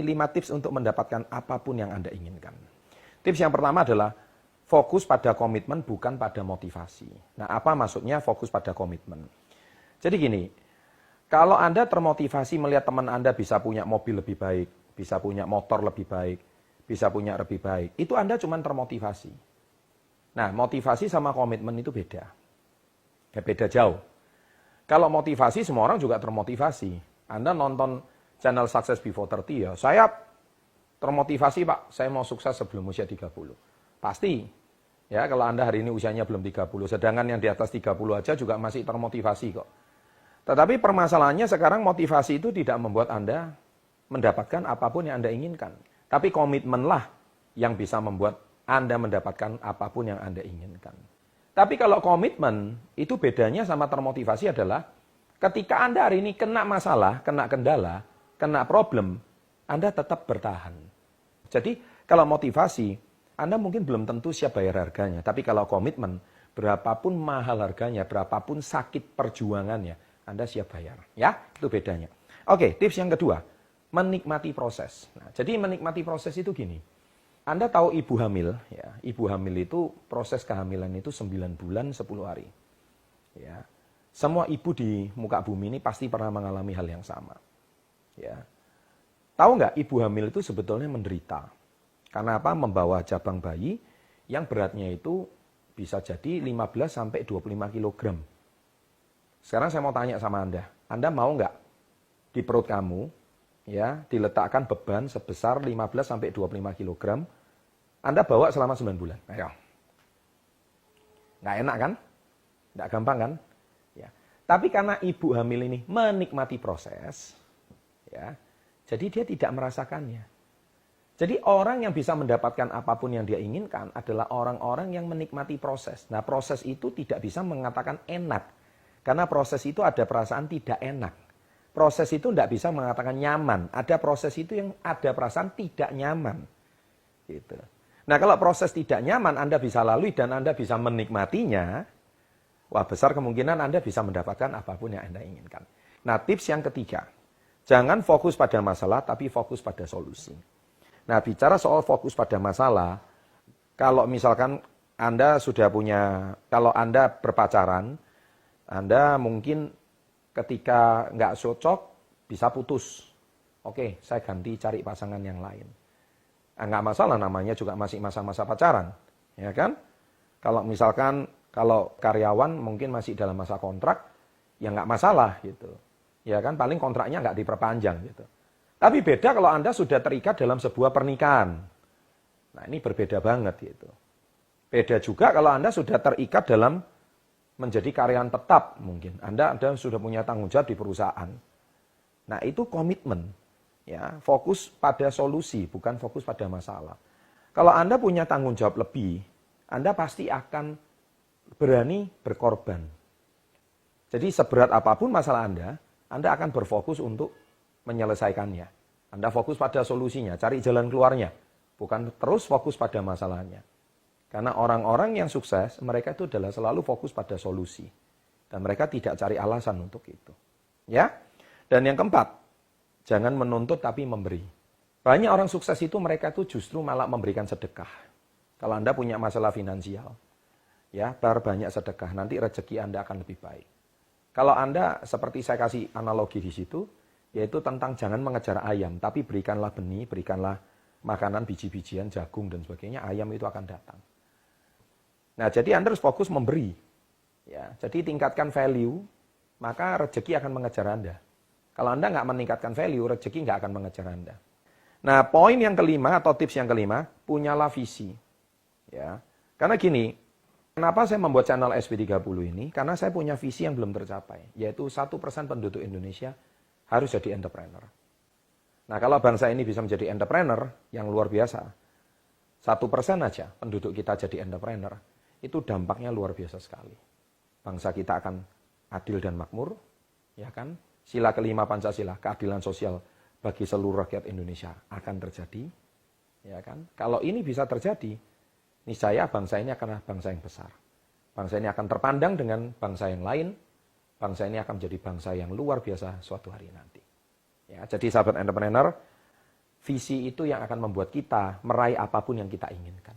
5 tips untuk mendapatkan apapun yang Anda inginkan. Tips yang pertama adalah fokus pada komitmen bukan pada motivasi. Nah, apa maksudnya fokus pada komitmen? Jadi gini, kalau Anda termotivasi melihat teman Anda bisa punya mobil lebih baik, bisa punya motor lebih baik, bisa punya lebih baik, itu Anda cuma termotivasi. Nah, motivasi sama komitmen itu beda. Ya, beda jauh. Kalau motivasi, semua orang juga termotivasi. Anda nonton channel Success Before 30 ya, saya termotivasi Pak, saya mau sukses sebelum usia 30. Pasti, ya kalau Anda hari ini usianya belum 30, sedangkan yang di atas 30 aja juga masih termotivasi kok. Tetapi permasalahannya sekarang motivasi itu tidak membuat Anda mendapatkan apapun yang Anda inginkan. Tapi komitmenlah yang bisa membuat Anda mendapatkan apapun yang Anda inginkan. Tapi kalau komitmen, itu bedanya sama termotivasi adalah ketika Anda hari ini kena masalah, kena kendala, kena problem, Anda tetap bertahan. Jadi kalau motivasi, Anda mungkin belum tentu siap bayar harganya. Tapi kalau komitmen, berapapun mahal harganya, berapapun sakit perjuangannya, Anda siap bayar. Ya, itu bedanya. Oke, tips yang kedua, menikmati proses. Nah, jadi menikmati proses itu gini. Anda tahu ibu hamil, ya. Ibu hamil itu proses kehamilan itu 9 bulan 10 hari. Ya. Semua ibu di muka bumi ini pasti pernah mengalami hal yang sama. Ya. Tahu nggak ibu hamil itu sebetulnya menderita. Karena apa? Membawa jabang bayi yang beratnya itu bisa jadi 15 sampai 25 kg. Sekarang saya mau tanya sama Anda mau nggak di perut kamu ya diletakkan beban sebesar 15 sampai 25 kg? Anda bawa selama 9 bulan. Ayo. Nggak enak kan? Nggak gampang kan? Ya. Tapi karena ibu hamil ini menikmati proses, ya, jadi dia tidak merasakannya. Jadi orang yang bisa mendapatkan apapun yang dia inginkan adalah orang-orang yang menikmati proses. Nah, proses itu tidak bisa mengatakan enak. Karena proses itu ada perasaan tidak enak. Proses itu tidak bisa mengatakan nyaman. Ada proses itu yang ada perasaan tidak nyaman. Gitu. Nah, kalau proses tidak nyaman Anda bisa lalui dan Anda bisa menikmatinya, wah besar kemungkinan Anda bisa mendapatkan apapun yang Anda inginkan. Nah, tips yang ketiga, jangan fokus pada masalah tapi fokus pada solusi. Nah, bicara soal fokus pada masalah, kalau misalkan Anda sudah punya, kalau Anda berpacaran, Anda mungkin ketika nggak cocok bisa putus. Oke, saya ganti cari pasangan yang lain. Nggak masalah, namanya juga masih masa-masa pacaran, ya kan? Kalau misalkan kalau karyawan mungkin masih dalam masa kontrak, ya nggak masalah gitu, ya kan? Paling kontraknya nggak diperpanjang gitu. Tapi beda kalau Anda sudah terikat dalam sebuah pernikahan. Nah ini berbeda banget gitu. Beda juga kalau Anda sudah terikat dalam menjadi karyawan tetap mungkin. Anda sudah punya tanggung jawab di perusahaan. Nah itu komitmen. Ya, fokus pada solusi, bukan fokus pada masalah. Kalau Anda punya tanggung jawab lebih, Anda pasti akan berani berkorban. Jadi seberat apapun masalah Anda akan berfokus untuk menyelesaikannya. Anda fokus pada solusinya, cari jalan keluarnya, bukan terus fokus pada masalahnya. Karena orang-orang yang sukses, mereka itu adalah selalu fokus pada solusi. Dan mereka tidak cari alasan untuk itu. Ya. Dan yang keempat, jangan menuntut tapi memberi. Banyak orang sukses itu mereka itu justru malah memberikan sedekah. Kalau Anda punya masalah finansial, ya, banyak sedekah, nanti rezeki Anda akan lebih baik. Kalau Anda, seperti saya kasih analogi di situ, yaitu tentang jangan mengejar ayam, tapi berikanlah benih, berikanlah makanan, biji-bijian, jagung, dan sebagainya, ayam itu akan datang. Nah, jadi Anda harus fokus memberi. Ya, jadi tingkatkan value, maka rezeki akan mengejar Anda. Kalau Anda nggak meningkatkan value, rezeki nggak akan mengejar Anda. Nah, poin yang kelima atau tips yang kelima, punyalah visi. Ya, karena gini, kenapa saya membuat channel SP30 ini? Karena saya punya visi yang belum tercapai, yaitu 1% penduduk Indonesia harus jadi entrepreneur. Nah, kalau bangsa ini bisa menjadi entrepreneur yang luar biasa, 1% aja penduduk kita jadi entrepreneur, itu dampaknya luar biasa sekali. Bangsa kita akan adil dan makmur, ya kan? Sila kelima Pancasila, keadilan sosial bagi seluruh rakyat Indonesia akan terjadi, ya kan? Kalau ini bisa terjadi, niscaya bangsa ini akan bangsa yang besar. Bangsa ini akan terpandang dengan bangsa yang lain, bangsa ini akan menjadi bangsa yang luar biasa suatu hari nanti. Ya, jadi sahabat entrepreneur, Visi itu yang akan membuat kita meraih apapun yang kita inginkan.